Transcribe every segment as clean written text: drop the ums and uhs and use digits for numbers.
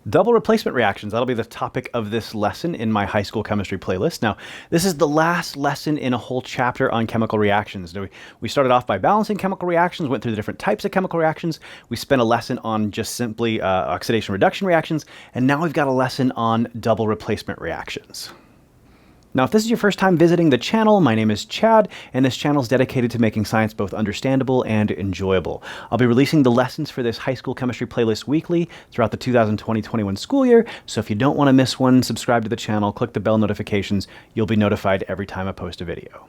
Double replacement reactions, that'll be the topic of this lesson in my high school chemistry playlist. Now, this is the last lesson in a whole chapter on chemical reactions. We started off by balancing chemical reactions, went through the different types of chemical reactions. We spent a lesson on just simply oxidation reduction reactions, and now we've got a lesson on double replacement reactions. Now, if this is your first time visiting the channel, my name is Chad, and this channel is dedicated to making science both understandable and enjoyable. I'll be releasing the lessons for this high school chemistry playlist weekly throughout the 2020-21 school year, so if you don't want to miss one, subscribe to the channel, click the bell notifications. You'll be notified every time I post a video.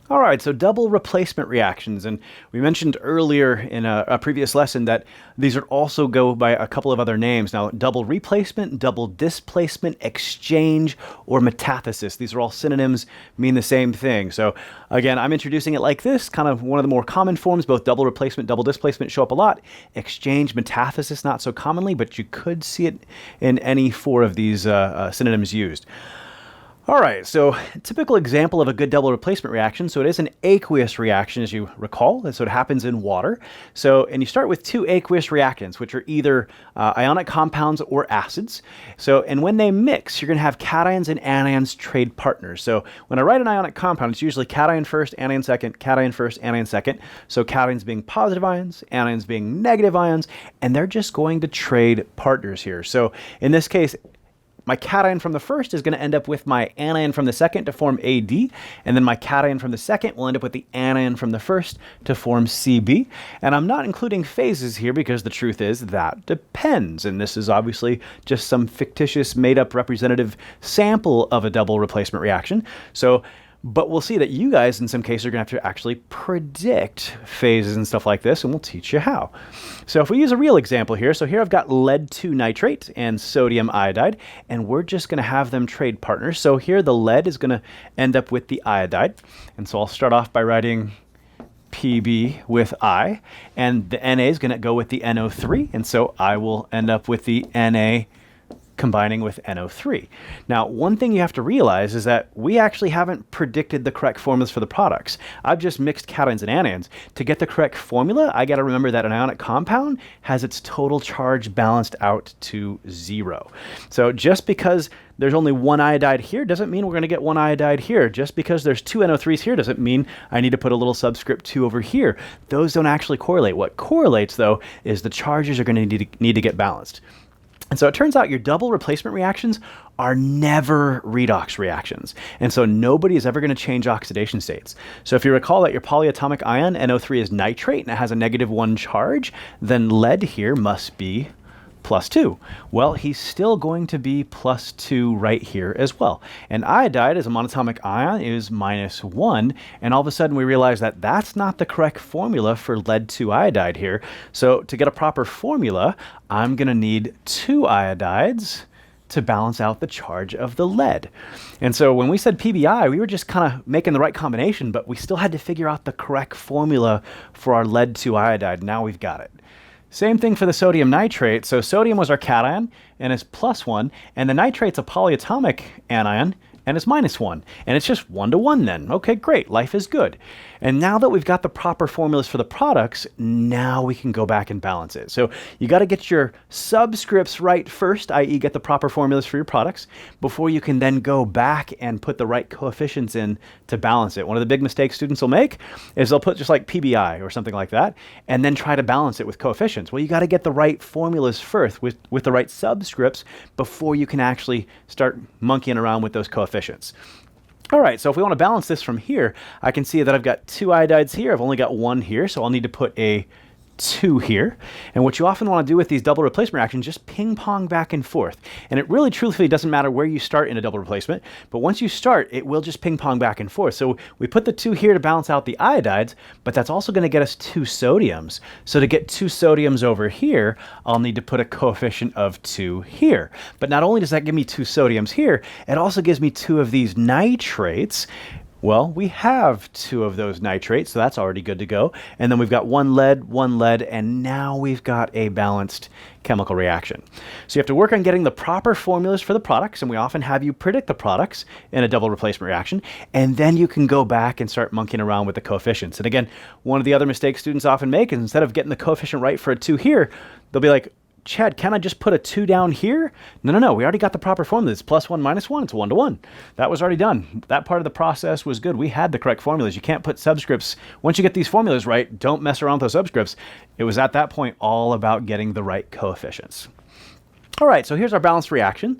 All right, so double replacement reactions, and we mentioned earlier in a previous lesson that these would also go by a couple of other names. Now, double replacement, double displacement, exchange, or metathesis. These are all synonyms, mean the same thing. So again, I'm introducing it like this, kind of one of the more common forms. Both double replacement, double displacement show up a lot. Exchange, metathesis, not so commonly, but you could see it in any four of these synonyms used. All right, so a typical example of a good double replacement reaction. So it is an aqueous reaction, as you recall. So it happens in water. And you start with two aqueous reactants, which are either ionic compounds or acids. And when they mix, you're going to have cations and anions trade partners. So when I write an ionic compound, it's usually cation first, anion second, cation first, anion second. So cations being positive ions, anions being negative ions, and they're just going to trade partners here. So in this case, my cation from the first is going to end up with my anion from the second to form AD, and then my cation from the second will end up with the anion from the first to form CB. And I'm not including phases here because the truth is that depends, and this is obviously just some fictitious made-up representative sample of a double replacement reaction. But we'll see that you guys, in some cases, are going to have to actually predict phases and stuff like this, and we'll teach you how. So if we use a real example here, so here I've got lead-2 nitrate and sodium iodide, and we're just going to have them trade partners. So here the lead is going to end up with the iodide, and so I'll start off by writing Pb with I, and the Na is going to go with the NO3, and so I will end up with the Na combining with NO3. Now, one thing you have to realize is that we actually haven't predicted the correct formulas for the products. I've just mixed cations and anions. To get the correct formula, I got to remember that an ionic compound has its total charge balanced out to 0. So just because there's only one iodide here doesn't mean we're going to get one iodide here. Just because there's two NO3s here doesn't mean I need to put a little subscript 2 over here. Those don't actually correlate. What correlates, though, is the charges are going to need to get balanced. And so it turns out your double replacement reactions are never redox reactions. And so nobody is ever going to change oxidation states. So if you recall that your polyatomic ion, NO3, is nitrate and it has a -1 charge, then lead here must be +2. Well, he's still going to be +2 right here as well. And iodide as a monatomic ion is -1, and all of a sudden we realize that that's not the correct formula for lead-2 iodide here. So to get a proper formula, I'm going to need 2 iodides to balance out the charge of the lead. And so when we said PBI, we were just kind of making the right combination, but we still had to figure out the correct formula for our lead-2 iodide. Now we've got it. Same thing for the sodium nitrate. So sodium was our cation and it's +1, and the nitrate's a polyatomic anion and it's -1. And it's just 1 to 1 then. Okay, great, life is good. And now that we've got the proper formulas for the products, now we can go back and balance it. So you got to get your subscripts right first, i.e. get the proper formulas for your products, before you can then go back and put the right coefficients in to balance it. One of the big mistakes students will make is they'll put just like PBI or something like that, and then try to balance it with coefficients. Well, you got to get the right formulas first with the right subscripts before you can actually start monkeying around with those coefficients. All right, so if we want to balance this from here, I can see that I've got 2 iodides here. I've only got 1 here, so I'll need to put a 2 here. And what you often want to do with these double replacement reactions, just ping pong back and forth. And it really truthfully doesn't matter where you start in a double replacement, but once you start, it will just ping pong back and forth. So we put the 2 here to balance out the iodides, but that's also going to get us 2 sodiums. So to get 2 sodiums over here, I'll need to put a coefficient of 2 here. But not only does that give me 2 sodiums here, it also gives me 2 of these nitrates. Well, we have two of those nitrates, so that's already good to go. And then we've got one lead, and now we've got a balanced chemical reaction. So you have to work on getting the proper formulas for the products, and we often have you predict the products in a double replacement reaction, and then you can go back and start monkeying around with the coefficients. And again, one of the other mistakes students often make is instead of getting the coefficient right for a 2 here, they'll be like, Chad, can I just put a 2 down here? No, we already got the proper formula. It's +1 -1, it's 1 to 1. That was already done. That part of the process was good. We had the correct formulas. You can't put subscripts. Once you get these formulas right, don't mess around with those subscripts. It was at that point all about getting the right coefficients. All right, so here's our balanced reaction.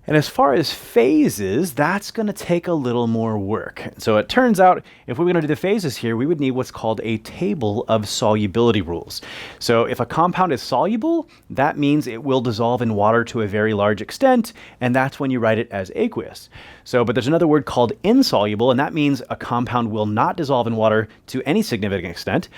And as far as phases, that's going to take a little more work. So it turns out if we were going to do the phases here, we would need what's called a table of solubility rules. So if a compound is soluble, that means it will dissolve in water to a very large extent, and that's when you write it as aqueous. But there's another word called insoluble, and that means a compound will not dissolve in water to any significant extent.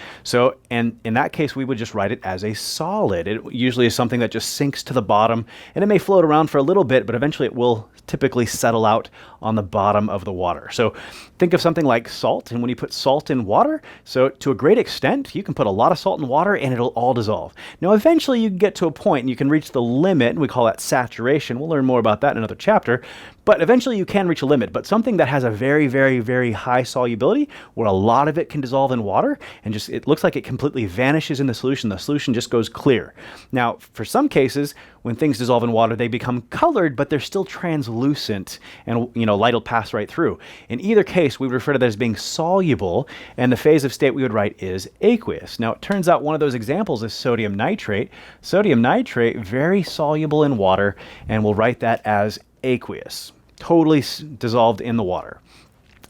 And in that case, we would just write it as a solid. It usually is something that just sinks to the bottom, and it may float around for a little bit, but eventually it will typically settle out on the bottom of the water. So think of something like salt, and when you put salt in water, so to a great extent, you can put a lot of salt in water and it'll all dissolve. Now, eventually you get to a point and you can reach the limit, and we call that saturation. We'll learn more about that in another chapter, but eventually you can reach a limit. But something that has a very, very, very high solubility, where a lot of it can dissolve in water, and just it looks like it completely vanishes in the solution just goes clear. Now, for some cases, when things dissolve in water, they become colored, but they're still translucent, and light will pass right through. In either case, we would refer to that as being soluble, and the phase of state we would write is aqueous. Now, it turns out one of those examples is sodium nitrate. Sodium nitrate, very soluble in water, and we'll write that as aqueous, totally dissolved in the water.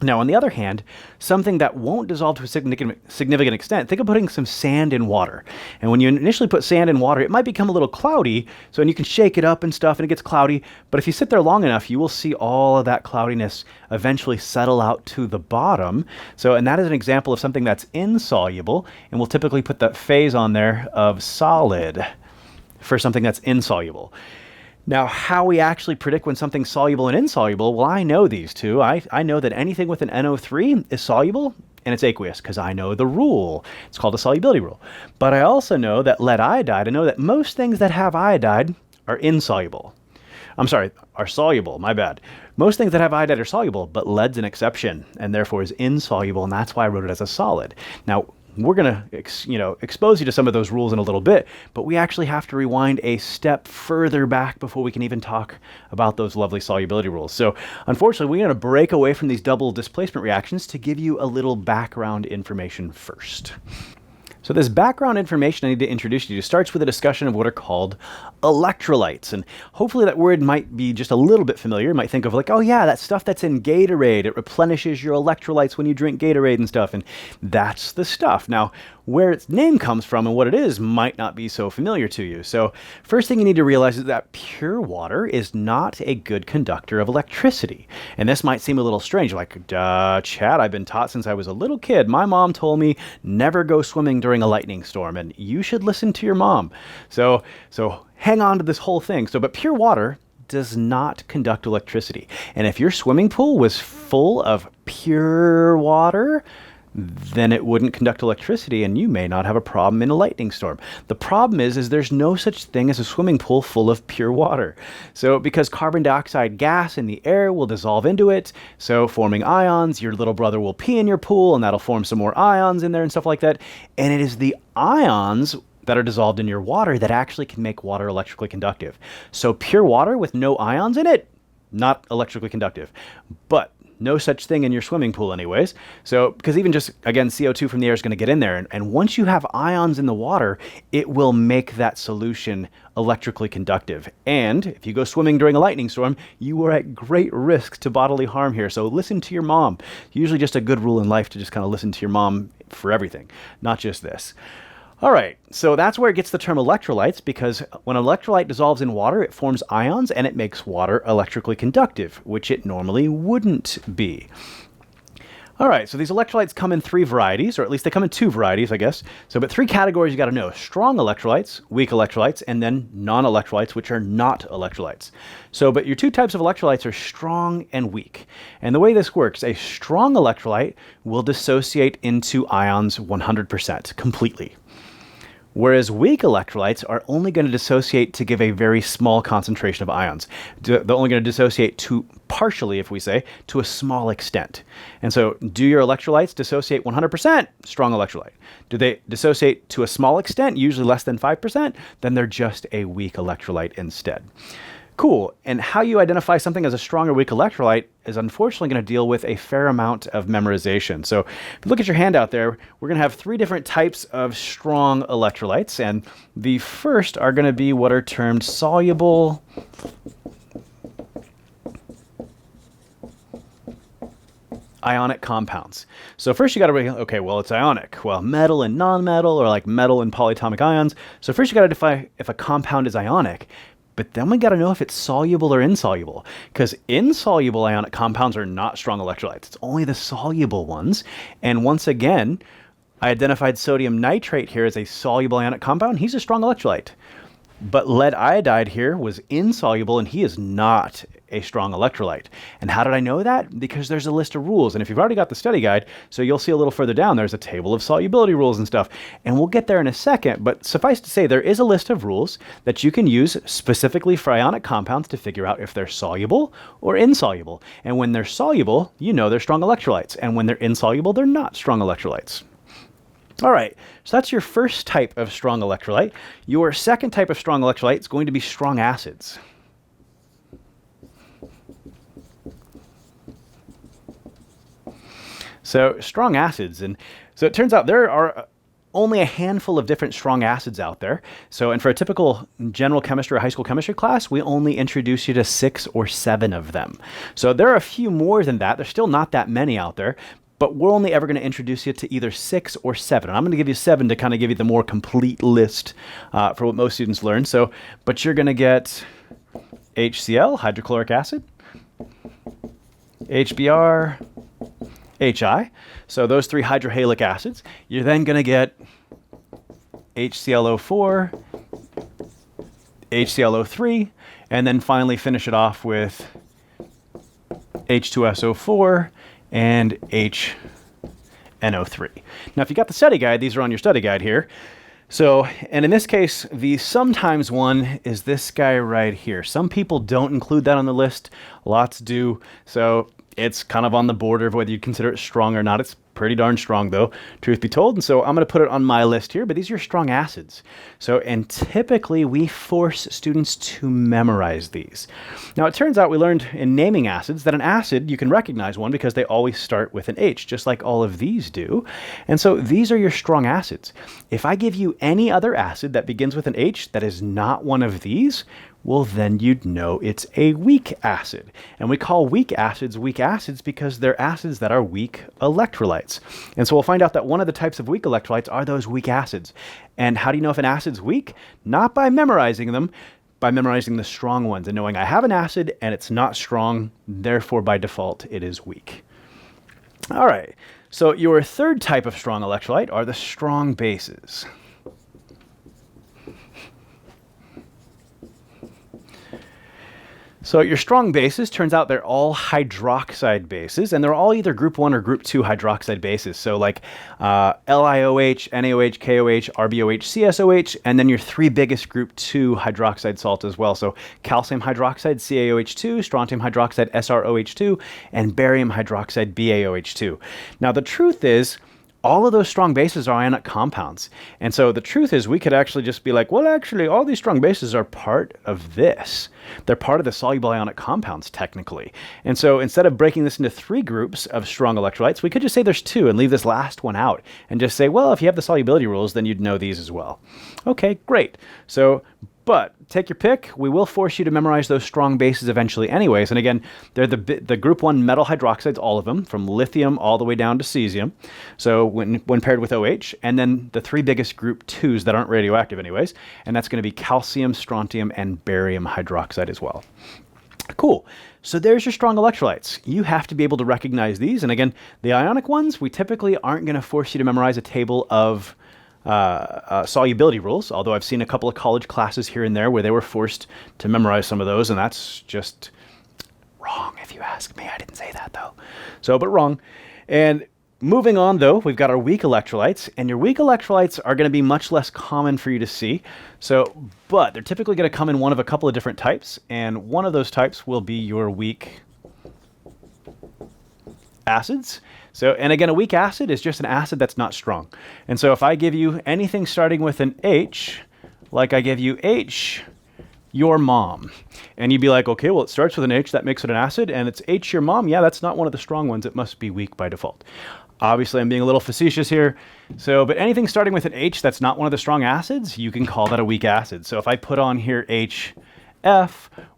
Now, on the other hand, something that won't dissolve to a significant extent, think of putting some sand in water. And when you initially put sand in water, it might become a little cloudy, and you can shake it up and stuff, and it gets cloudy. But if you sit there long enough, you will see all of that cloudiness eventually settle out to the bottom. And that is an example of something that's insoluble, and we'll typically put that phase on there of solid for something that's insoluble. Now, how we actually predict when something's soluble and insoluble, well, I know these two. I know that anything with an NO3 is soluble and it's aqueous because I know the rule. It's called a solubility rule. But I also know that lead iodide, I know that most things that have iodide are insoluble. Are soluble, my bad. Most things that have iodide are soluble, but lead's an exception and therefore is insoluble, and that's why I wrote it as a solid. Now, we're going to expose you to some of those rules in a little bit, but we actually have to rewind a step further back before we can even talk about those lovely solubility rules. So unfortunately, we're going to break away from these double displacement reactions to give you a little background information first. So this background information I need to introduce you to starts with a discussion of what are called electrolytes. And hopefully that word might be just a little bit familiar. You might think of like, oh yeah, that stuff that's in Gatorade. It replenishes your electrolytes when you drink Gatorade and stuff. And that's the stuff. Now, where its name comes from and what it is might not be so familiar to you. So first thing you need to realize is that pure water is not a good conductor of electricity. And this might seem a little strange, like, Chad, I've been taught since I was a little kid. My mom told me never go swimming during a lightning storm, and you should listen to your mom. So hang on to this whole thing. But pure water does not conduct electricity. And if your swimming pool was full of pure water, then it wouldn't conduct electricity, and you may not have a problem in a lightning storm. The problem is there's no such thing as a swimming pool full of pure water. So because carbon dioxide gas in the air will dissolve into it, so forming ions, your little brother will pee in your pool, and that'll form some more ions in there and stuff like that. And it is the ions that are dissolved in your water that actually can make water electrically conductive. So pure water with no ions in it, not electrically conductive. But no such thing in your swimming pool anyways. Because even just, again, CO2 from the air is going to get in there. And once you have ions in the water, it will make that solution electrically conductive. And if you go swimming during a lightning storm, you are at great risk to bodily harm here. So listen to your mom. Usually just a good rule in life to just kind of listen to your mom for everything, not just this. All right, so that's where it gets the term electrolytes, because when an electrolyte dissolves in water, it forms ions and it makes water electrically conductive, which it normally wouldn't be. All right, so these electrolytes come in three varieties, or at least they come in two varieties, I guess. So, but three categories you got to know: strong electrolytes, weak electrolytes, and then non-electrolytes, which are not electrolytes. So, but your two types of electrolytes are strong and weak. And the way this works, a strong electrolyte will dissociate into ions 100%, completely. Whereas weak electrolytes are only going to dissociate to give a very small concentration of ions. They're only going to dissociate to partially, if we say, to a small extent. And so do your electrolytes dissociate 100%? Strong electrolyte. Do they dissociate to a small extent, usually less than 5%? Then they're just a weak electrolyte instead. Cool. And how you identify something as a strong or weak electrolyte is unfortunately going to deal with a fair amount of memorization. So if you look at your handout there, we're going to have three different types of strong electrolytes. And the first are going to be what are termed soluble ionic compounds. So first you got to, okay, well, it's ionic. Well, metal and non-metal, or like metal and polyatomic ions. So first you got to define if a compound is ionic. But then we got to know if it's soluble or insoluble, because insoluble ionic compounds are not strong electrolytes. It's only the soluble ones. And once again, I identified sodium nitrate here as a soluble ionic compound. He's a strong electrolyte. But lead iodide here was insoluble, and he is not a strong electrolyte. And how did I know that? Because there's a list of rules. And if you've already got the study guide, so you'll see a little further down, there's a table of solubility rules and stuff. And we'll get there in a second. But suffice to say, there is a list of rules that you can use specifically for ionic compounds to figure out if they're soluble or insoluble. And when they're soluble, you know they're strong electrolytes. And when they're insoluble, they're not strong electrolytes. All right, so that's your first type of strong electrolyte. Your second type of strong electrolyte is going to be strong acids. So strong acids, and so it turns out there are only a handful of different strong acids out there. So, and for a typical general chemistry or high school chemistry class, we only introduce you to 6 or 7 of them. So there are a few more than that. There's still not that many out there. But we're only ever going to introduce you to either 6 or 7. And I'm going to give you 7 to kind of give you the more complete list for what most students learn. So, but you're going to get HCl, hydrochloric acid, HBr, HI. So those 3 hydrohalic acids. You're then going to get HClO4, HClO3, and then finally finish it off with H2SO4, and HNO3. Now, if you got the study guide, these are on your study guide here. So, and in this case, the sometimes one is this guy right here. Some people don't include that on the list. Lots do. So it's kind of on the border of whether you consider it strong or not. It's pretty darn strong, though, truth be told. And so I'm going to put it on my list here, but these are strong acids. So, and typically we force students to memorize these. Now, it turns out we learned in naming acids that an acid, you can recognize one because they always start with an H, just like all of these do. And so these are your strong acids. If I give you any other acid that begins with an H that is not one of these, well, then you'd know it's a weak acid. And we call weak acids because they're acids that are weak electrolytes. And so we'll find out that one of the types of weak electrolytes are those weak acids. And how do you know if an acid's weak? Not by memorizing them, by memorizing the strong ones and knowing I have an acid and it's not strong, therefore by default it is weak. All right, so your third type of strong electrolyte are the strong bases. So your strong bases, turns out they're all hydroxide bases, and they're all either group 1 or group 2 hydroxide bases. So like LiOH, NaOH, KOH, RbOH, CSOH, and then your 3 biggest group 2 hydroxide salts as well. So calcium hydroxide, CaOH2, strontium hydroxide, SrOH2, and barium hydroxide, BaOH2. Now the truth is, all of those strong bases are ionic compounds. And so the truth is we could actually just be like, well, actually, all these strong bases are part of this. They're part of the soluble ionic compounds, technically. And so instead of breaking this into 3 groups of strong electrolytes, we could just say there's 2 and leave this last one out and just say, well, if you have the solubility rules, then you'd know these as well. Okay, great. So, but take your pick. We will force you to memorize those strong bases eventually anyways. And again, they're the group 1 metal hydroxides, all of them, from lithium all the way down to cesium. So when paired with OH, and then the 3 biggest group 2s that aren't radioactive anyways, and that's going to be calcium, strontium, and barium hydroxide as well. Cool. So there's your strong electrolytes. You have to be able to recognize these. And again, the ionic ones, we typically aren't going to force you to memorize a table of solubility rules, although I've seen a couple of college classes here and there where they were forced to memorize some of those, and that's just wrong if you ask me. I didn't say that though. So, but wrong. And moving on though, we've got our weak electrolytes, and your weak electrolytes are going to be much less common for you to see. So, but they're typically going to come in one of a couple of different types, and one of those types will be your weak acids. So, and again, a weak acid is just an acid that's not strong. And so if I give you anything starting with an H, like I give you H, your mom, and you'd be like, okay, well, it starts with an H, that makes it an acid, and it's H, your mom. Yeah, that's not one of the strong ones. It must be weak by default. Obviously, I'm being a little facetious here. So, but anything starting with an H that's not one of the strong acids, you can call that a weak acid. So if I put on here HF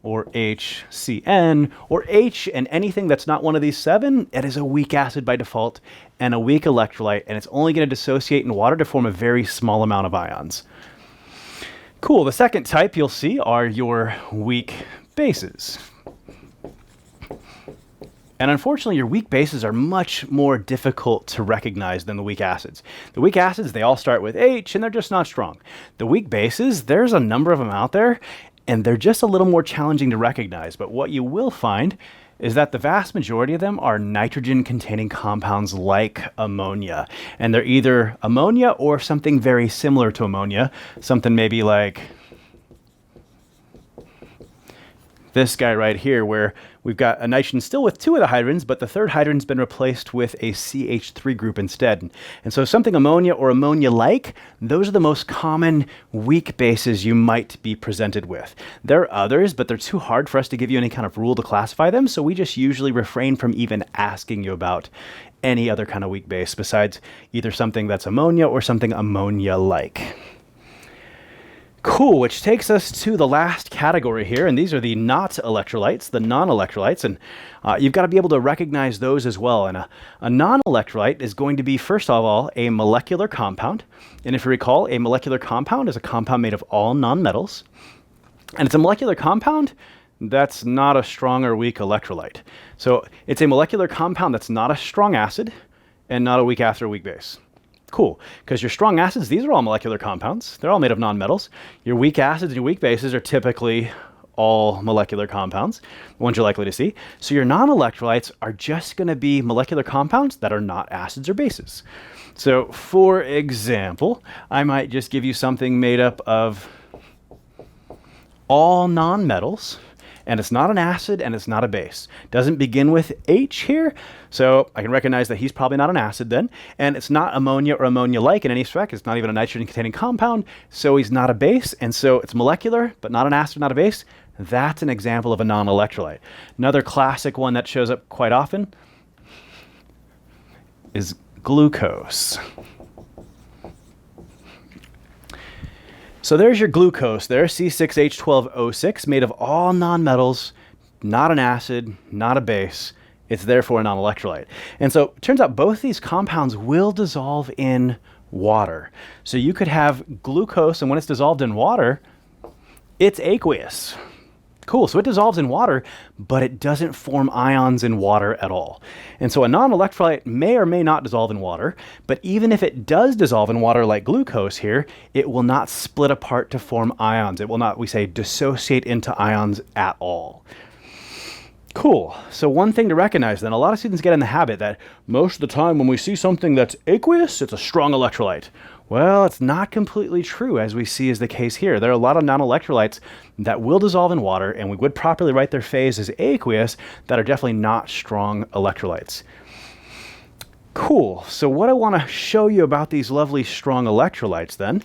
or HCN or H and anything that's not one of these 7, it is a weak acid by default and a weak electrolyte, and it's only going to dissociate in water to form a very small amount of ions. Cool. The second type you'll see are your weak bases. And unfortunately, your weak bases are much more difficult to recognize than the weak acids. The weak acids, they all start with H, and they're just not strong. The weak bases, there's a number of them out there, and they're just a little more challenging to recognize. But what you will find is that the vast majority of them are nitrogen-containing compounds like ammonia. And they're either ammonia or something very similar to ammonia, something maybe like this guy right here, where we've got a nitrogen still with 2 of the hydrogens, but the third hydrogen's been replaced with a CH3 group instead. And so something ammonia or ammonia-like, those are the most common weak bases you might be presented with. There are others, but they're too hard for us to give you any kind of rule to classify them, so we just usually refrain from even asking you about any other kind of weak base besides either something that's ammonia or something ammonia-like. Cool, which takes us to the last category here, and these are the not electrolytes, the non-electrolytes, and you've got to be able to recognize those as well. And a non-electrolyte is going to be, first of all, a molecular compound. And if you recall, a molecular compound is a compound made of all nonmetals. And it's a molecular compound that's not a strong or weak electrolyte. So it's a molecular compound that's not a strong acid and not a weak acid or weak base. Cool, because your strong acids, these are all molecular compounds. They're all made of nonmetals. Your weak acids and your weak bases are typically all molecular compounds, the ones you're likely to see. So your non-electrolytes are just going to be molecular compounds that are not acids or bases. So for example, I might just give you something made up of all nonmetals, and it's not an acid and it's not a base. Doesn't begin with H here, so I can recognize that he's probably not an acid then, and it's not ammonia or ammonia-like in any respect. It's not even a nitrogen-containing compound, so he's not a base, and so it's molecular, but not an acid, not a base. That's an example of a non-electrolyte. Another classic one that shows up quite often is glucose. So there's your glucose there, C6H12O6, made of all nonmetals, not an acid, not a base. It's therefore a non-electrolyte. And so it turns out both these compounds will dissolve in water. So you could have glucose, and when it's dissolved in water, it's aqueous. Cool, so it dissolves in water, but it doesn't form ions in water at all. And so a non-electrolyte may or may not dissolve in water, but even if it does dissolve in water like glucose here, it will not split apart to form ions. It will not, we say, dissociate into ions at all. Cool, so one thing to recognize then, a lot of students get in the habit that most of the time when we see something that's aqueous, it's a strong electrolyte. Well, it's not completely true, as we see is the case here. There are a lot of non-electrolytes that will dissolve in water, and we would properly write their phase as aqueous, that are definitely not strong electrolytes. Cool, so what I want to show you about these lovely strong electrolytes then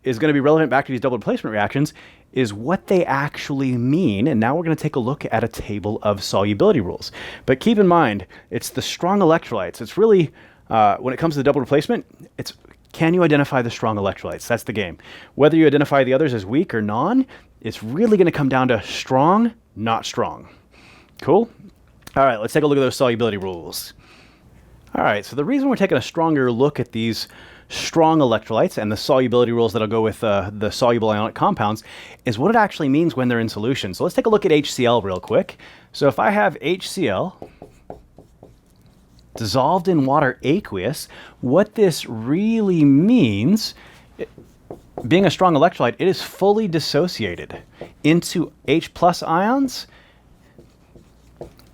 is going to be relevant back to these double replacement reactions, is what they actually mean. And now we're going to take a look at a table of solubility rules. But keep in mind, it's the strong electrolytes. It's really, when it comes to the double replacement, it's can you identify the strong electrolytes? That's the game. Whether you identify the others as weak or non, it's really going to come down to strong, not strong. Cool? All right, let's take a look at those solubility rules. All right, so the reason we're taking a stronger look at these strong electrolytes and the solubility rules that'll go with the soluble ionic compounds is what it actually means when they're in solution. So let's take a look at HCl real quick. So if I have HCl dissolved in water aqueous, what this really means, being a strong electrolyte, it is fully dissociated into H plus ions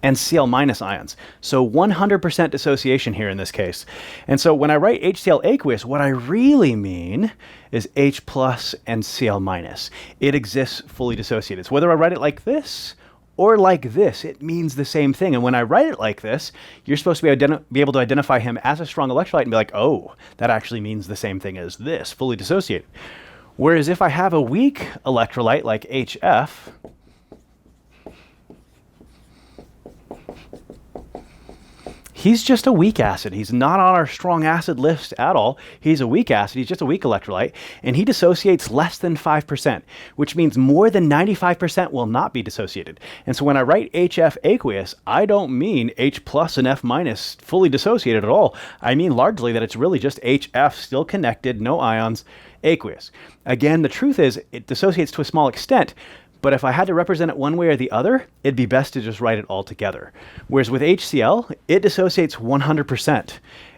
and Cl minus ions. So 100% dissociation here in this case. And so when I write HCl aqueous, what I really mean is H plus and Cl minus. It exists fully dissociated. So whether I write it like this or like this, it means the same thing. And when I write it like this, you're supposed to be able to identify him as a strong electrolyte and be like, oh, that actually means the same thing as this, fully dissociated. Whereas if I have a weak electrolyte like HF, he's just a weak acid. He's not on our strong acid list at all. He's a weak acid. He's just a weak electrolyte, and he dissociates less than 5%, which means more than 95% will not be dissociated. And so when I write HF aqueous, I don't mean H plus and F minus fully dissociated at all. I mean largely that it's really just HF still connected, no ions, aqueous. Again, the truth is it dissociates to a small extent, but if I had to represent it one way or the other, it'd be best to just write it all together. Whereas with HCl, it dissociates 100%.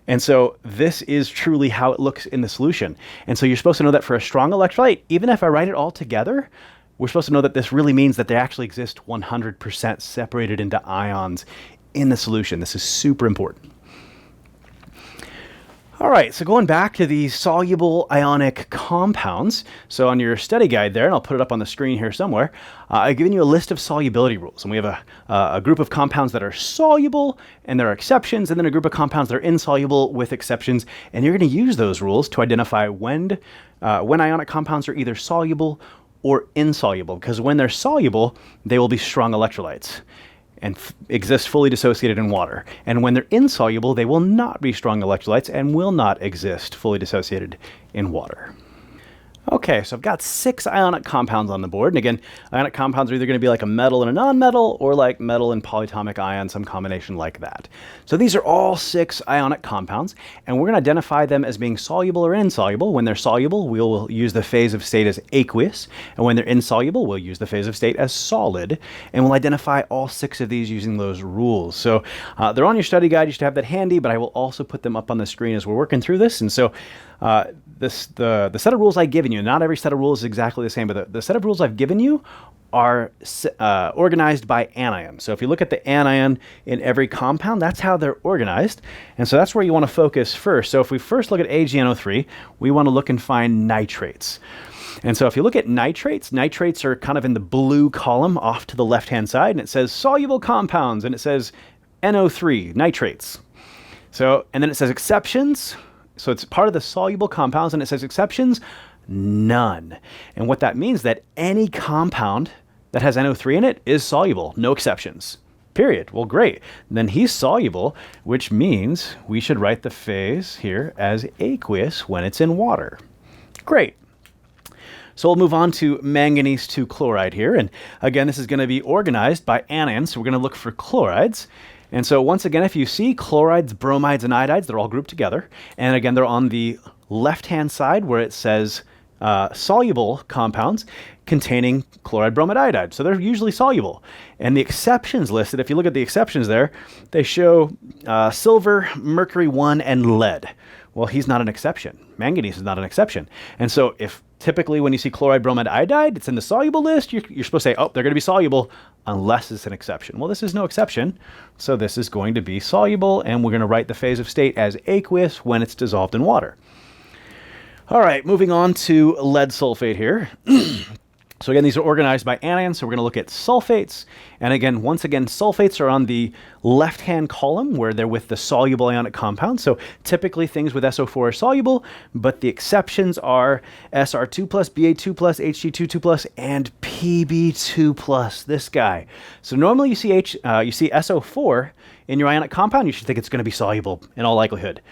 And so this is truly how it looks in the solution. And so you're supposed to know that for a strong electrolyte, even if I write it all together, we're supposed to know that this really means that they actually exist 100% separated into ions in the solution. This is super important. All right, so going back to these soluble ionic compounds, so on your study guide there, and I'll put it up on the screen here somewhere, I've given you a list of solubility rules. And we have a group of compounds that are soluble, and there are exceptions, and then a group of compounds that are insoluble with exceptions. And you're going to use those rules to identify when ionic compounds are either soluble or insoluble, because when they're soluble, they will be strong electrolytes and exist fully dissociated in water. And when they're insoluble, they will not be strong electrolytes and will not exist fully dissociated in water. Okay, so I've got 6 ionic compounds on the board. And again, ionic compounds are either going to be like a metal and a non-metal, or like metal and polyatomic ion, some combination like that. So these are all 6 ionic compounds, and we're going to identify them as being soluble or insoluble. When they're soluble, we'll use the phase of state as aqueous, and when they're insoluble, we'll use the phase of state as solid, and we'll identify all 6 of these using those rules. So they're on your study guide. You should have that handy, but I will also put them up on the screen as we're working through this. And so the set of rules I've given you, not every set of rules is exactly the same, but the set of rules I've given you are organized by anion. So if you look at the anion in every compound, that's how they're organized. And so that's where you want to focus first. So if we first look at AgNO3, we want to look and find nitrates. And so if you look at nitrates, nitrates are kind of in the blue column off to the left-hand side, and it says soluble compounds, and it says NO3, nitrates. So, and then it says exceptions. So it's part of the soluble compounds, and it says exceptions, none. And what that means that any compound that has NO3 in it is soluble, no exceptions, period. Well, great. Then he's soluble, which means we should write the phase here as aqueous when it's in water. Great. So we'll move on to manganese 2 chloride here. And again, this is going to be organized by anions. So we're going to look for chlorides. And so once again, if you see chlorides, bromides, and iodides, they're all grouped together. And again, they're on the left-hand side where it says soluble compounds containing chloride, bromide, iodide. So they're usually soluble. And the exceptions listed, if you look at the exceptions there, they show silver, mercury 1, and lead. Well, he's not an exception. Manganese is not an exception. And so if typically when you see chloride, bromide, iodide, it's in the soluble list, you're supposed to say, oh, they're going to be soluble unless it's an exception. Well, this is no exception. So this is going to be soluble, and we're going to write the phase of state as aqueous when it's dissolved in water. All right, moving on to lead sulfate here. So again, these are organized by anions, so we're going to look at sulfates. And again, once again, sulfates are on the left-hand column where they're with the soluble ionic compounds. So typically things with SO4 are soluble, but the exceptions are SR2+, Ba2+, Hg2+, and Pb2+, this guy. So normally you see SO4 in your ionic compound, you should think it's going to be soluble in all likelihood,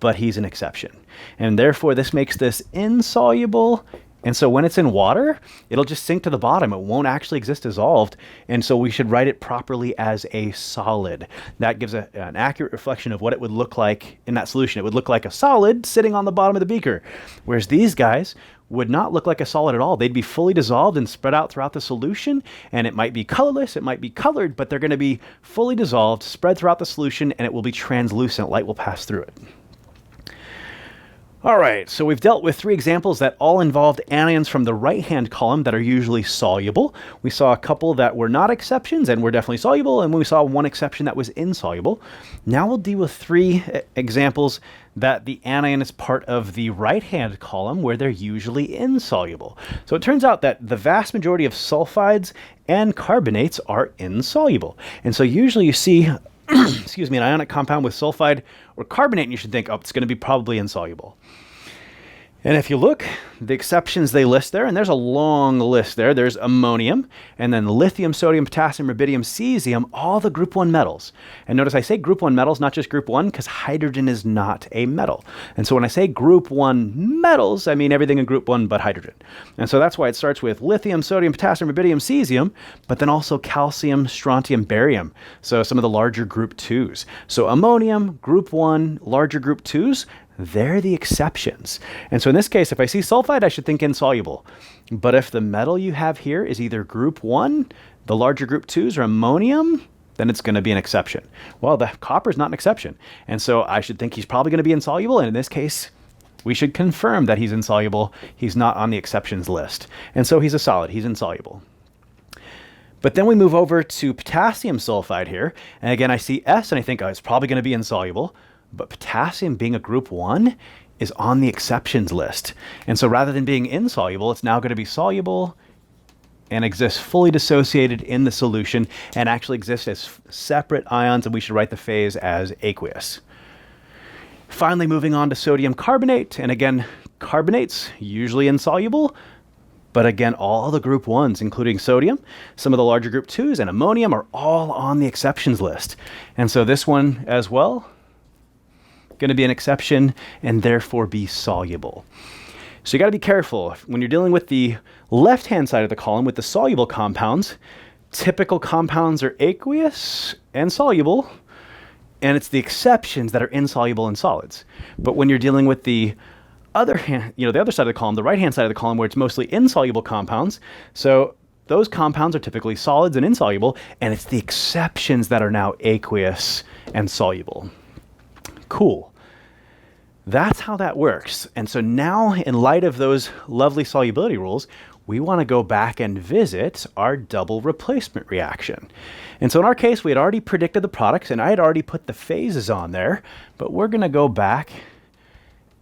but he's an exception. And therefore, this makes this insoluble And so when it's in water, it'll just sink to the bottom. It won't actually exist dissolved. And so we should write it properly as a solid. That gives an accurate reflection of what it would look like in that solution. It would look like a solid sitting on the bottom of the beaker. Whereas these guys would not look like a solid at all. They'd be fully dissolved and spread out throughout the solution. And it might be colorless, it might be colored, but they're going to be fully dissolved, spread throughout the solution, and it will be translucent. Light will pass through it. All right, so we've dealt with 3 examples that all involved anions from the right-hand column that are usually soluble. We saw a couple that were not exceptions and were definitely soluble, and we saw 1 exception that was insoluble. Now we'll deal with 3 examples that the anion is part of the right-hand column where they're usually insoluble. So it turns out that the vast majority of sulfides and carbonates are insoluble. And so usually you see excuse me, an ionic compound with sulfide or carbonate, and you should think, oh, it's going to be probably insoluble. And if you look, the exceptions they list there, and there's a long list there. There's ammonium, and then lithium, sodium, potassium, rubidium, cesium, all the group 1 metals. And notice I say group 1 metals, not just group 1, because hydrogen is not a metal. And so when I say group 1 metals, I mean everything in group 1 but hydrogen. And so that's why it starts with lithium, sodium, potassium, rubidium, cesium, but then also calcium, strontium, barium. So some of the larger group 2s. So ammonium, group 1, larger group 2s, they're the exceptions. And so in this case, if I see sulfide, I should think insoluble. But if the metal you have here is either group 1, the larger group 2s, or ammonium, then it's going to be an exception. Well, the copper is not an exception. And so I should think he's probably going to be insoluble. And in this case, we should confirm that he's insoluble. He's not on the exceptions list. And so he's a solid. He's insoluble. But then we move over to potassium sulfide here. And again, I see S and I think, oh, it's probably going to be insoluble. But potassium being a group 1 is on the exceptions list. And so rather than being insoluble, it's now going to be soluble and exists fully dissociated in the solution and actually exists as separate ions, and we should write the phase as aqueous. Finally, moving on to sodium carbonate. And again, carbonates, usually insoluble, but again, all the group 1s, including sodium, some of the larger group 2s, and ammonium are all on the exceptions list. And so this one as well, going to be an exception and therefore be soluble. So you got to be careful when you're dealing with the left-hand side of the column with the soluble compounds. Typical compounds are aqueous and soluble, and it's the exceptions that are insoluble in solids. But when you're dealing with the other hand, the other side of the column, the right-hand side of the column, where it's mostly insoluble compounds, so those compounds are typically solids and insoluble, and it's the exceptions that are now aqueous and soluble. Cool. That's how that works. And so now, in light of those lovely solubility rules, we want to go back and visit our double replacement reaction. And so in our case, we had already predicted the products, and I had already put the phases on there, but we're going to go back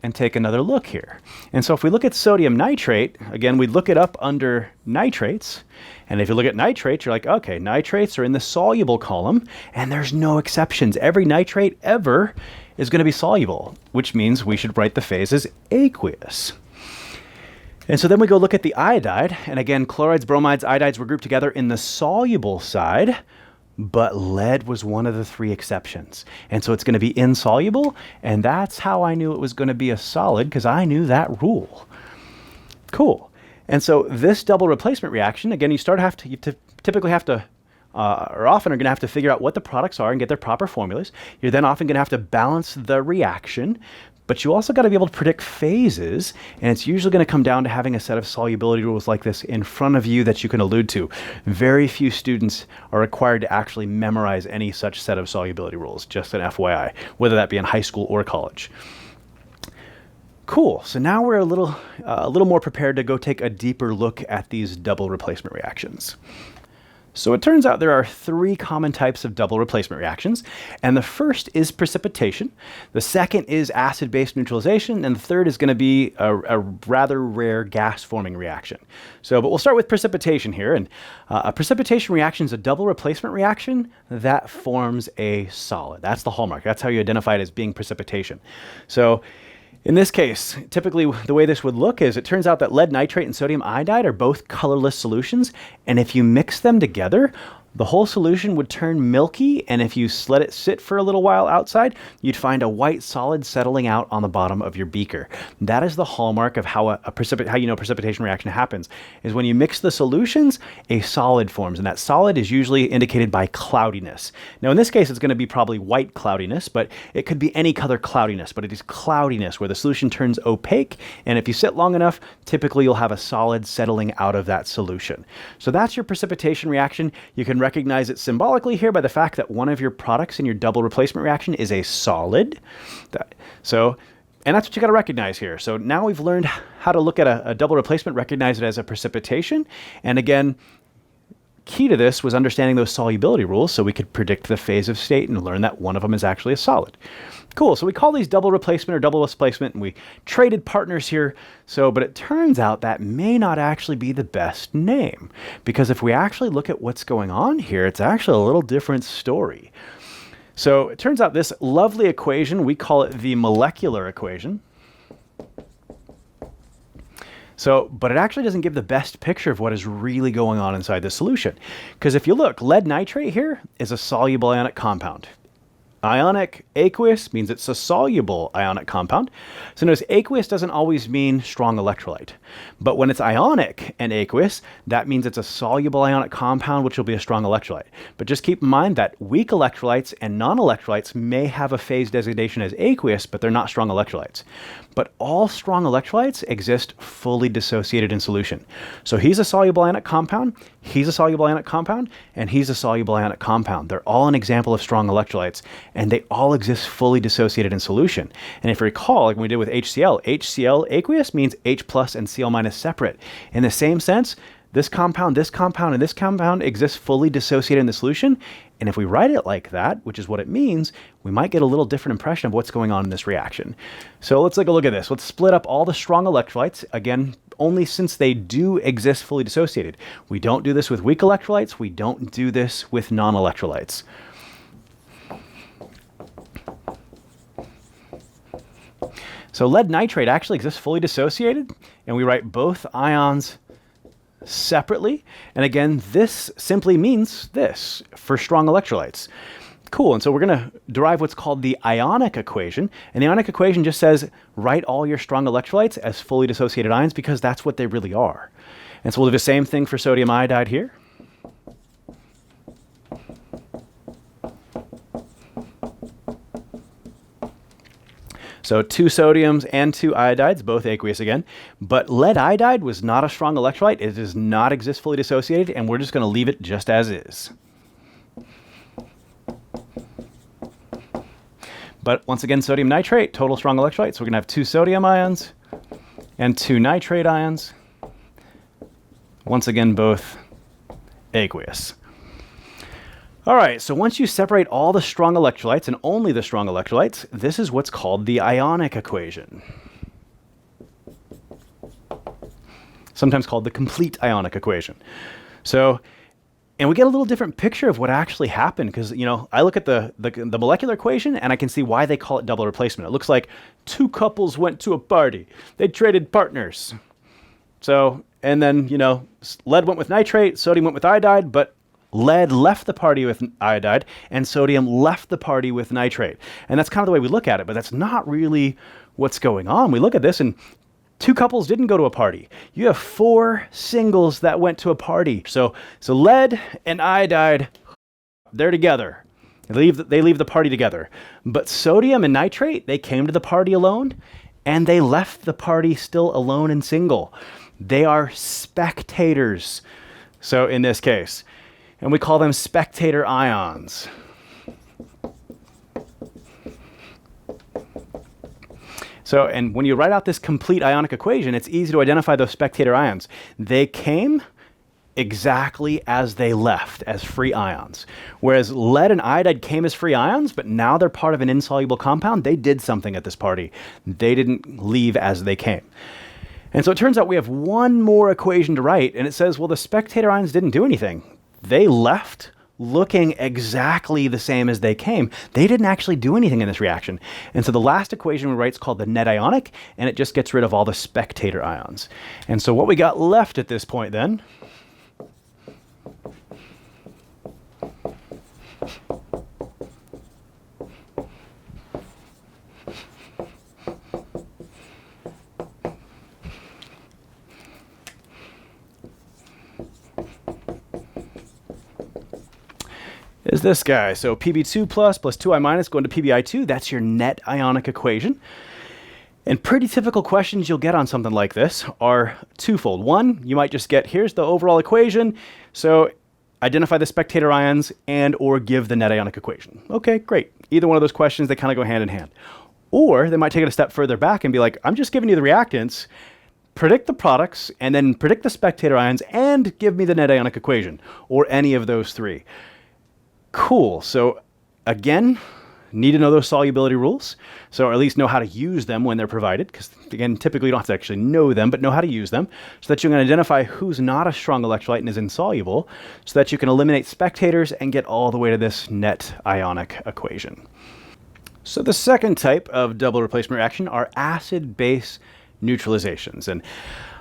and take another look here. And so if we look at sodium nitrate, again, we look it up under nitrates. And if you look at nitrates, you're like, okay, nitrates are in the soluble column, and there's no exceptions. Every nitrate ever is going to be soluble, which means we should write the phase as aqueous. And so then we go look at the iodide, and again, chlorides, bromides, iodides were grouped together in the soluble side, but lead was one of the 3 exceptions. And so it's going to be insoluble, and that's how I knew it was going to be a solid, because I knew that rule. Cool. And so this double replacement reaction, again, you typically have to or often are going to have to figure out what the products are and get their proper formulas. You're then often going to have to balance the reaction, but you also got to be able to predict phases, and it's usually going to come down to having a set of solubility rules like this in front of you that you can allude to. Very few students are required to actually memorize any such set of solubility rules, just an FYI, whether that be in high school or college. Cool, so now we're a little more prepared to go take a deeper look at these double replacement reactions. So it turns out there are 3 common types of double replacement reactions, and the first is precipitation, the second is acid-base neutralization, and the third is going to be a rather rare gas-forming reaction. But we'll start with precipitation here, and a precipitation reaction is a double replacement reaction that forms a solid. That's the hallmark. That's how you identify it as being precipitation. So in this case, typically the way this would look is it turns out that lead nitrate and sodium iodide are both colorless solutions, and if you mix them together, the whole solution would turn milky, and if you let it sit for a little while outside, you'd find a white solid settling out on the bottom of your beaker. That is the hallmark of how how you know precipitation reaction happens, is when you mix the solutions, a solid forms, and that solid is usually indicated by cloudiness. Now in this case, it's going to be probably white cloudiness, but it could be any color cloudiness, but it is cloudiness where the solution turns opaque, and if you sit long enough, typically you'll have a solid settling out of that solution. So that's your precipitation reaction. You can recognize it symbolically here by the fact that one of your products in your double replacement reaction is a solid. And that's what you got to recognize here. So now we've learned how to look at a double replacement, recognize it as a precipitation. And again, key to this was understanding those solubility rules so we could predict the phase of state and learn that one of them is actually a solid. Cool, so we call these double replacement or double displacement, and we traded partners here. But it turns out that may not actually be the best name, because if we actually look at what's going on here, it's actually a little different story. So it turns out this lovely equation, we call it the molecular equation. But it actually doesn't give the best picture of what is really going on inside the solution. Because if you look, lead nitrate here is a soluble ionic compound. Ionic aqueous means it's a soluble ionic compound. So notice aqueous doesn't always mean strong electrolyte. But when it's ionic and aqueous, that means it's a soluble ionic compound, which will be a strong electrolyte. But just keep in mind that weak electrolytes and non-electrolytes may have a phase designation as aqueous, but they're not strong electrolytes. But all strong electrolytes exist fully dissociated in solution. So he's a soluble ionic compound, he's a soluble ionic compound, and he's a soluble ionic compound. They're all an example of strong electrolytes, and they all exist fully dissociated in solution. And if you recall, like we did with HCl, HCl aqueous means H plus and Cl minus separate. In the same sense, this compound, and this compound exists fully dissociated in the solution. And if we write it like that, which is what it means, we might get a little different impression of what's going on in this reaction. So let's take a look at this. Let's split up all the strong electrolytes, again, only since they do exist fully dissociated. We don't do this with weak electrolytes. We don't do this with non-electrolytes. So lead nitrate actually exists fully dissociated, and we write both ions separately. And again, this simply means this for strong electrolytes. Cool, and so we're going to derive what's called the Ionic equation. And the Ionic equation just says, write all your strong electrolytes as fully dissociated ions, because that's what they really are. And so we'll do the same thing for sodium iodide here. So 2 sodiums and 2 iodides, both aqueous again. But lead iodide was not a strong electrolyte. It does not exist fully dissociated, and we're just going to leave it just as is. But once again, sodium nitrate, total strong electrolyte. So we're going to have 2 sodium ions and 2 nitrate ions. Once again, both aqueous. All right, so once you separate all the strong electrolytes and only the strong electrolytes, this is what's called the Ionic equation. Sometimes called the complete Ionic equation. And we get a little different picture of what actually happened, because, I look at the molecular equation and I can see why they call it double replacement. It looks like 2 couples went to a party. They traded partners. And then, lead went with nitrate, sodium went with iodide, but lead left the party with iodide, and sodium left the party with nitrate. And that's kind of the way we look at it, but that's not really what's going on. We look at this, and 2 couples didn't go to a party. You have 4 singles that went to a party. So lead and iodide, they're together. They leave the party together. But sodium and nitrate, they came to the party alone, and they left the party still alone and single. They are spectators. So in this case, and we call them spectator ions. And when you write out this complete ionic equation, it's easy to identify those spectator ions. They came exactly as they left, as free ions. Whereas lead and iodide came as free ions, but now they're part of an insoluble compound. They did something at this party. They didn't leave as they came. And so it turns out we have one more equation to write, and it says, well, the spectator ions didn't do anything. They left looking exactly the same as they came. They didn't actually do anything in this reaction. And so the last equation we write is called the net ionic, and it just gets rid of all the spectator ions. And so what we got left at this point then is this guy. So Pb2 plus 2i minus going to PbI2. That's your net ionic equation. And pretty typical questions you'll get on something like this are twofold. One, you might just get, here's the overall equation. So identify the spectator ions and or give the net ionic equation. Okay, great. Either one of those questions, they kind of go hand in hand. Or they might take it a step further back and be like, I'm just giving you the reactants, predict the products, and then predict the spectator ions, and give me the net ionic equation, or any of those three. Cool. So again, need to know those solubility rules, so or at least know how to use them when they're provided, because again, typically you don't have to actually know them, but know how to use them, so that you can identify who's not a strong electrolyte and is insoluble, so that you can eliminate spectators and get all the way to this net ionic equation. So the second type of double replacement reaction are acid-base neutralizations. And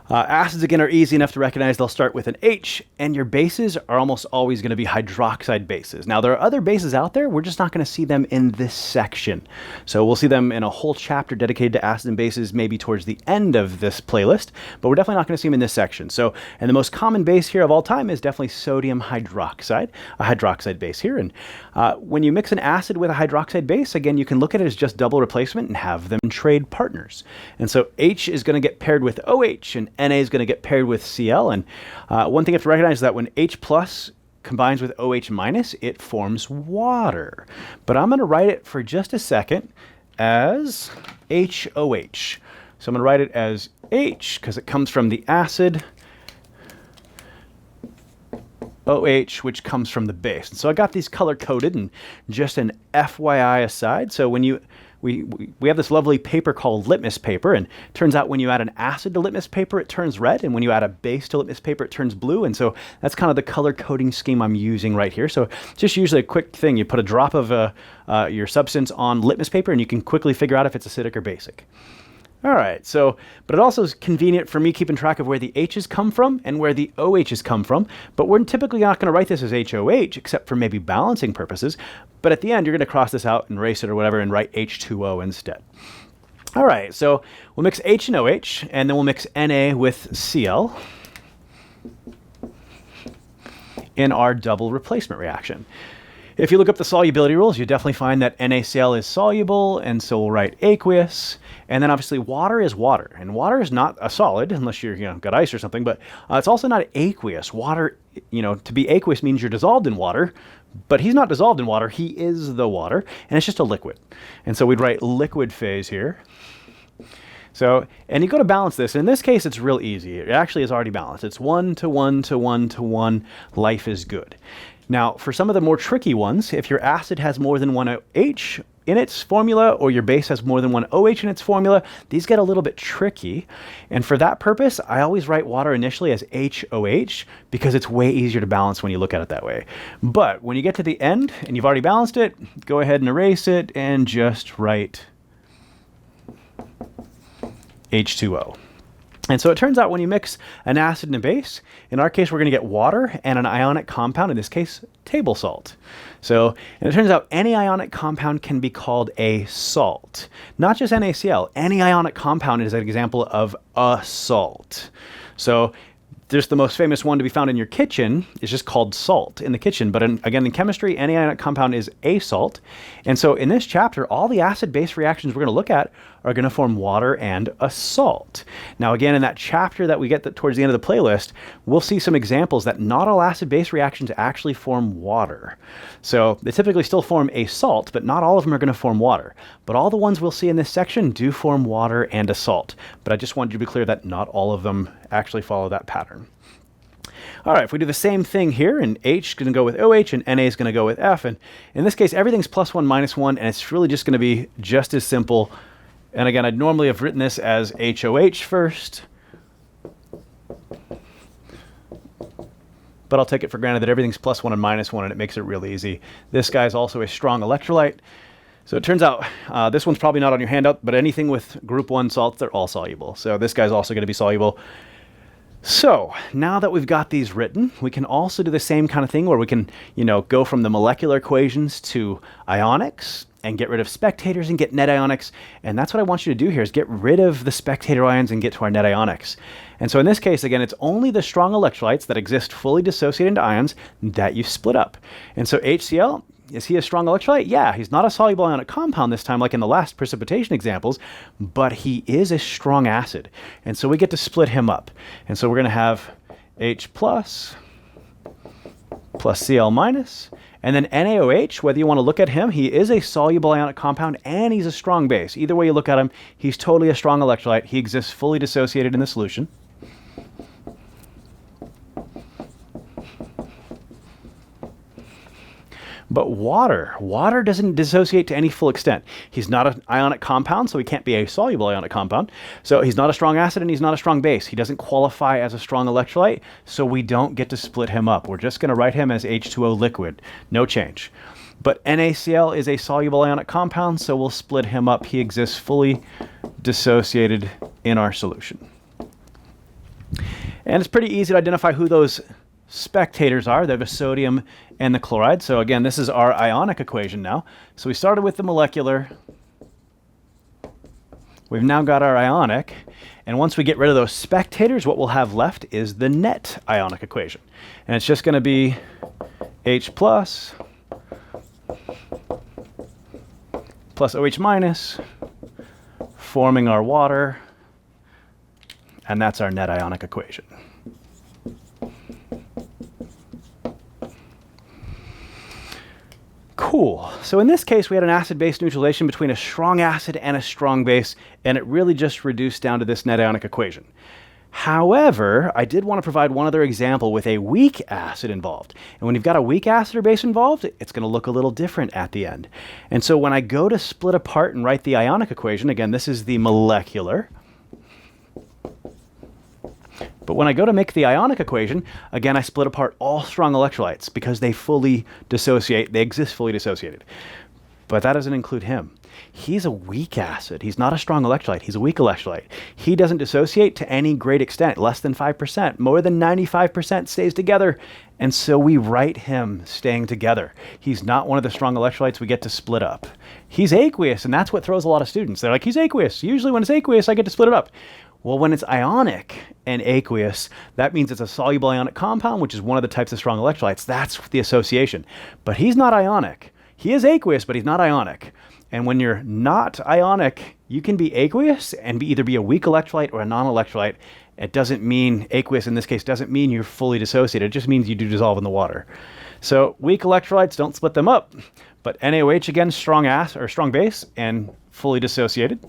acids, again, are easy enough to recognize. They'll start with an H, and your bases are almost always going to be hydroxide bases. Now, there are other bases out there. We're just not going to see them in this section. So we'll see them in a whole chapter dedicated to acids and bases, maybe towards the end of this playlist, but we're definitely not going to see them in this section. So, and the most common base here of all time is definitely sodium hydroxide, a hydroxide base here. And when you mix an acid with a hydroxide base, again, you can look at it as just double replacement and have them trade partners. And so H is going to get paired with OH, and Na is going to get paired with Cl. And one thing you have to recognize is that when H plus combines with OH minus, it forms water. But I'm going to write it for just a second as HOH. So I'm going to write it as H because it comes from the acid, OH, which comes from the base. And so I got these color coded, and just an FYI aside. So when you we have this lovely paper called litmus paper, and it turns out when you add an acid to litmus paper, it turns red, and when you add a base to litmus paper, it turns blue. And so that's kind of the color coding scheme I'm using right here. So just usually a quick thing, you put a drop of your substance on litmus paper, and you can quickly figure out if it's acidic or basic. All right, so, but it also is convenient for me keeping track of where the H's come from and where the OH's come from, but we're typically not going to write this as HOH, except for maybe balancing purposes, but at the end, you're going to cross this out and erase it or whatever and write H2O instead. All right, so we'll mix H and OH, and then we'll mix Na with Cl in our double replacement reaction. If you look up the solubility rules, you definitely find that NaCl is soluble, and so we'll write aqueous. And then obviously water is water, and water is not a solid unless you're got ice or something, but it's also not aqueous. Water, to be aqueous means you're dissolved in water, but he's not dissolved in water. He is the water, and it's just a liquid. And so we'd write liquid phase here. So, and you go to balance this. In this case, it's real easy. It actually is already balanced. It's 1 to 1 to 1 to 1. Life is good. Now, for some of the more tricky ones, if your acid has more than one H in its formula, or your base has more than one OH in its formula, these get a little bit tricky. And for that purpose, I always write water initially as HOH because it's way easier to balance when you look at it that way. But when you get to the end and you've already balanced it, go ahead and erase it and just write H2O. And so it turns out when you mix an acid and a base, in our case, we're going to get water and an ionic compound, in this case, table salt. So, and it turns out any ionic compound can be called a salt. Not just NaCl. Any ionic compound is an example of a salt. So, there's the most famous one to be found in your kitchen is just called salt in the kitchen. But again, in chemistry, any ionic compound is a salt. And so in this chapter, all the acid-base reactions we're going to look at are going to form water and a salt. Now, again, in that chapter that we get towards the end of the playlist, we'll see some examples that not all acid-base reactions actually form water. So they typically still form a salt, but not all of them are going to form water. But all the ones we'll see in this section do form water and a salt. But I just wanted you to be clear that not all of them actually follow that pattern. All right, if we do the same thing here, and H is going to go with OH, and Na is going to go with F, and in this case, everything's +1, -1, and it's really just going to be just as simple. And again, I'd normally have written this as HOH first, but I'll take it for granted that everything's +1 and -1, and it makes it real easy. This guy's also a strong electrolyte. So it turns out, this one's probably not on your handout, but anything with group 1 salts, they're all soluble. So this guy's also going to be soluble. So now that we've got these written, we can also do the same kind of thing where we can, go from the molecular equations to ionics and get rid of spectators and get net ionics. And that's what I want you to do here is get rid of the spectator ions and get to our net ionics. And so in this case, again, it's only the strong electrolytes that exist fully dissociated into ions that you split up. And so HCl, is he a strong electrolyte? Yeah, he's not a soluble ionic compound this time like in the last precipitation examples, but he is a strong acid. And so we get to split him up. And so we're going to have H plus Cl minus, and then NaOH, whether you want to look at him, he is a soluble ionic compound and he's a strong base. Either way you look at him, he's totally a strong electrolyte. He exists fully dissociated in the solution. But water doesn't dissociate to any full extent. He's not an ionic compound, so he can't be a soluble ionic compound. So he's not a strong acid and he's not a strong base. He doesn't qualify as a strong electrolyte, so we don't get to split him up. We're just going to write him as H2O liquid. No change. But NaCl is a soluble ionic compound, so we'll split him up. He exists fully dissociated in our solution. And it's pretty easy to identify who those spectators are. They're the sodium and the chloride. So again, this is our ionic equation now. So we started with the molecular. We've now got our ionic. And once we get rid of those spectators, what we'll have left is the net ionic equation. And it's just going to be H plus OH minus, forming our water. And that's our net ionic equation. Cool. So in this case, we had an acid-base neutralization between a strong acid and a strong base, and it really just reduced down to this net ionic equation. However, I did want to provide one other example with a weak acid involved. And when you've got a weak acid or base involved, it's going to look a little different at the end. And so when I go to split apart and write the ionic equation, again, this is the molecular. But when I go to make the ionic equation, again, I split apart all strong electrolytes because they fully dissociate. They exist fully dissociated. But that doesn't include him. He's a weak acid. He's not a strong electrolyte. He's a weak electrolyte. He doesn't dissociate to any great extent, less than 5%. More than 95% stays together. And so we write him staying together. He's not one of the strong electrolytes we get to split up. He's aqueous, and that's what throws a lot of students. They're like, he's aqueous. Usually when it's aqueous, I get to split it up. Well, when it's ionic and aqueous, that means it's a soluble ionic compound, which is one of the types of strong electrolytes. That's the association. But he's not ionic. He is aqueous, but he's not ionic. And when you're not ionic, you can be aqueous and either be a weak electrolyte or a non-electrolyte. It doesn't mean, aqueous in this case, doesn't mean you're fully dissociated. It just means you do dissolve in the water. So weak electrolytes, don't split them up. But NaOH, again, strong acid or strong base and fully dissociated.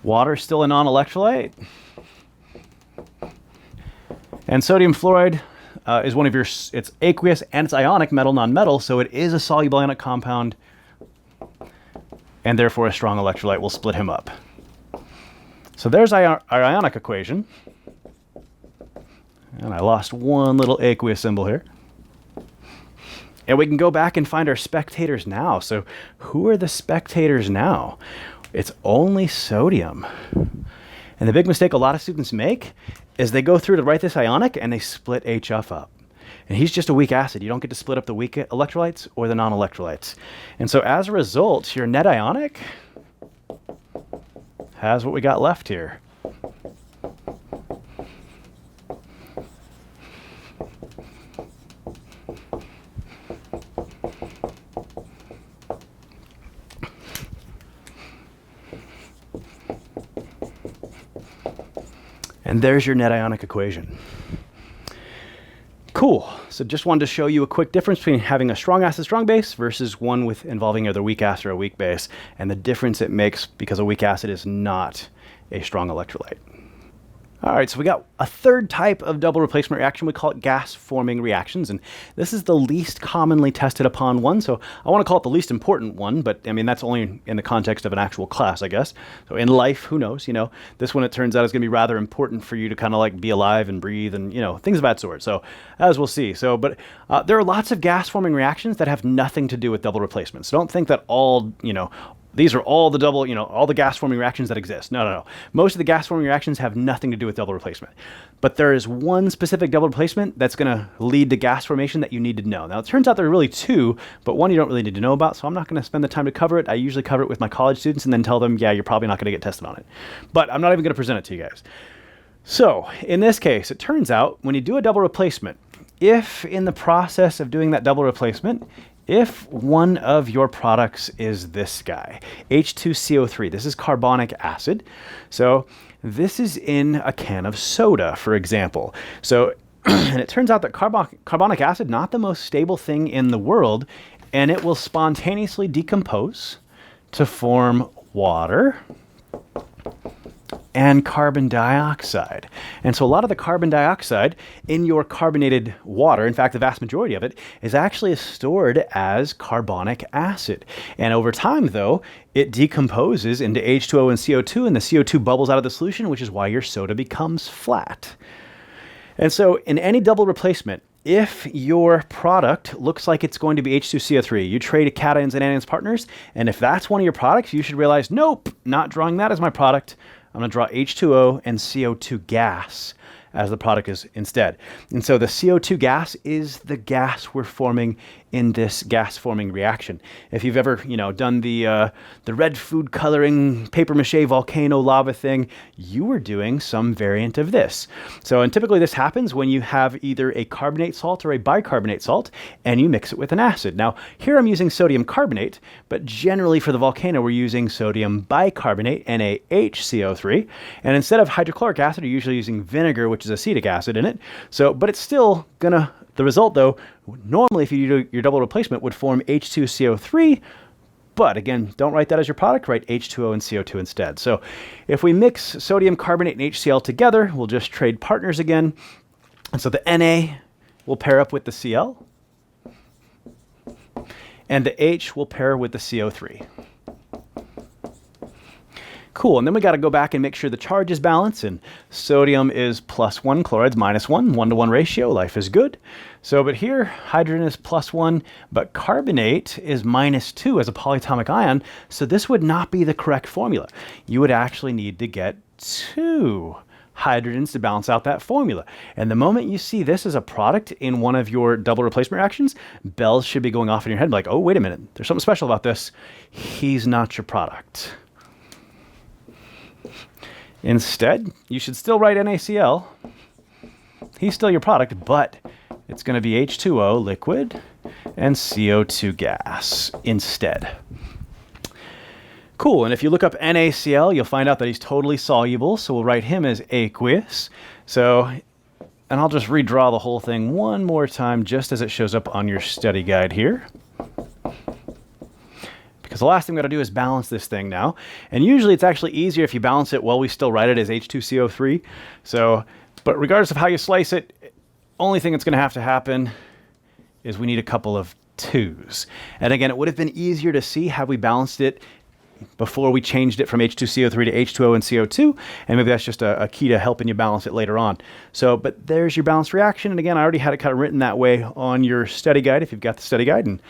Water still a non-electrolyte. And sodium fluoride is one of your, it's aqueous and it's ionic, metal, non-metal, so it is a soluble ionic compound and therefore a strong electrolyte. Will split him up. So there's our ionic equation. And I lost one little aqueous symbol here. And we can go back and find our spectators now. So who are the spectators now? It's only sodium. And the big mistake a lot of students make is they go through to write this ionic and they split HF up. And he's just a weak acid. You don't get to split up the weak electrolytes or the non-electrolytes. And so as a result, your net ionic has what we got left here. And there's your net ionic equation. Cool. So just wanted to show you a quick difference between having a strong acid, strong base versus one with involving either weak acid or a weak base, and the difference it makes because a weak acid is not a strong electrolyte. All right, so we got a third type of double replacement reaction. We call it gas-forming reactions, and this is the least commonly tested upon one, so I want to call it the least important one, but I mean, that's only in the context of an actual class, I guess. So in life, who knows, this one, it turns out, is going to be rather important for you to kind of like be alive and breathe and, things of that sort. So as we'll see. So, but there are lots of gas-forming reactions that have nothing to do with double replacement. So don't think that all these are all the double, all the gas forming reactions that exist. No, no, no. Most of the gas forming reactions have nothing to do with double replacement. But there is one specific double replacement that's going to lead to gas formation that you need to know. Now, it turns out there are really two, but one you don't really need to know about, so I'm not going to spend the time to cover it. I usually cover it with my college students and then tell them, yeah, you're probably not going to get tested on it. But I'm not even going to present it to you guys. So in this case, it turns out when you do a double replacement, if in the process of doing that double replacement, if one of your products is this guy, H2CO3, this is carbonic acid. So this is in a can of soda, for example. So, and it turns out that carbonic acid, not the most stable thing in the world, and it will spontaneously decompose to form water and carbon dioxide. And so a lot of the carbon dioxide in your carbonated water, in fact, the vast majority of it, is actually stored as carbonic acid. And over time, though, it decomposes into H2O and CO2, and the CO2 bubbles out of the solution, which is why your soda becomes flat. And so in any double replacement, if your product looks like it's going to be H2CO3, you trade cations and anions partners, and if that's one of your products, you should realize, nope, not drawing that as my product. I'm going to draw H2O and CO2 gas as the product is instead. And so the CO2 gas is the gas we're forming in this gas forming reaction. If you've ever, done the red food coloring paper mache volcano lava thing, you were doing some variant of this. So, and typically this happens when you have either a carbonate salt or a bicarbonate salt and you mix it with an acid. Now, here I'm using sodium carbonate, but generally for the volcano, we're using sodium bicarbonate, NaHCO3. And instead of hydrochloric acid, you're usually using vinegar, which is acetic acid in it. So, but it's still gonna, the result though, normally if you do your double replacement would form H2CO3, but again, don't write that as your product, write H2O and CO2 instead. So if we mix sodium carbonate and HCl together, we'll just trade partners again. And so the Na will pair up with the Cl, and the H will pair with the CO3. Cool, and then we got to go back and make sure the charge is balanced, and sodium is +1, chloride's -1, 1-to-1 ratio, life is good. So, but here, hydrogen is +1, but carbonate is -2 as a polyatomic ion, so this would not be the correct formula. You would actually need to get 2 hydrogens to balance out that formula. And the moment you see this as a product in one of your double replacement reactions, bells should be going off in your head like, oh, wait a minute, there's something special about this. He's not your product. Instead, you should still write NaCl. He's still your product, but it's going to be H2O liquid and CO2 gas instead. Cool, and if you look up NaCl, you'll find out that he's totally soluble, so we'll write him as aqueous. So, and I'll just redraw the whole thing one more time just as it shows up on your study guide here. Because the last thing we got to do is balance this thing now. And usually it's actually easier if you balance it while we still write it as H2CO3. So, but regardless of how you slice it, only thing that's going to have to happen is we need a couple of 2s. And again, it would have been easier to see had we balanced it before we changed it from H2CO3 to H2O and CO2. And maybe that's just a key to helping you balance it later on. So, but there's your balanced reaction. And again, I already had it kind of written that way on your study guide if you've got the study guide. And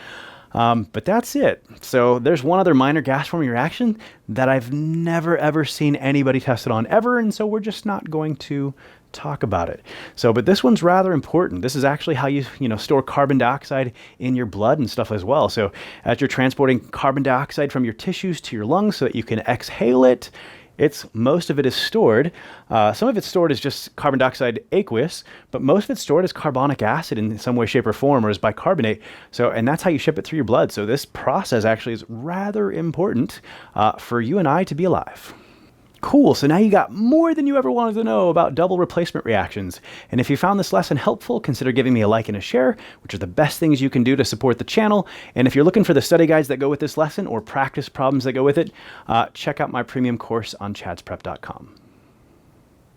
but that's it. So there's one other minor gas forming reaction that I've never ever seen anybody test it on ever, and so we're just not going to talk about it. So, but this one's rather important. This is actually how you store carbon dioxide in your blood and stuff as well. So as you're transporting carbon dioxide from your tissues to your lungs so that you can exhale it, most of it is stored. Some of it's stored as just carbon dioxide aqueous, but most of it's stored as carbonic acid in some way, shape, or form, or as bicarbonate. So, and that's how you ship it through your blood. So this process actually is rather important for you and I to be alive. Cool, so now you got more than you ever wanted to know about double replacement reactions. And if you found this lesson helpful, consider giving me a like and a share, which are the best things you can do to support the channel. And if you're looking for the study guides that go with this lesson or practice problems that go with it, check out my premium course on chadsprep.com.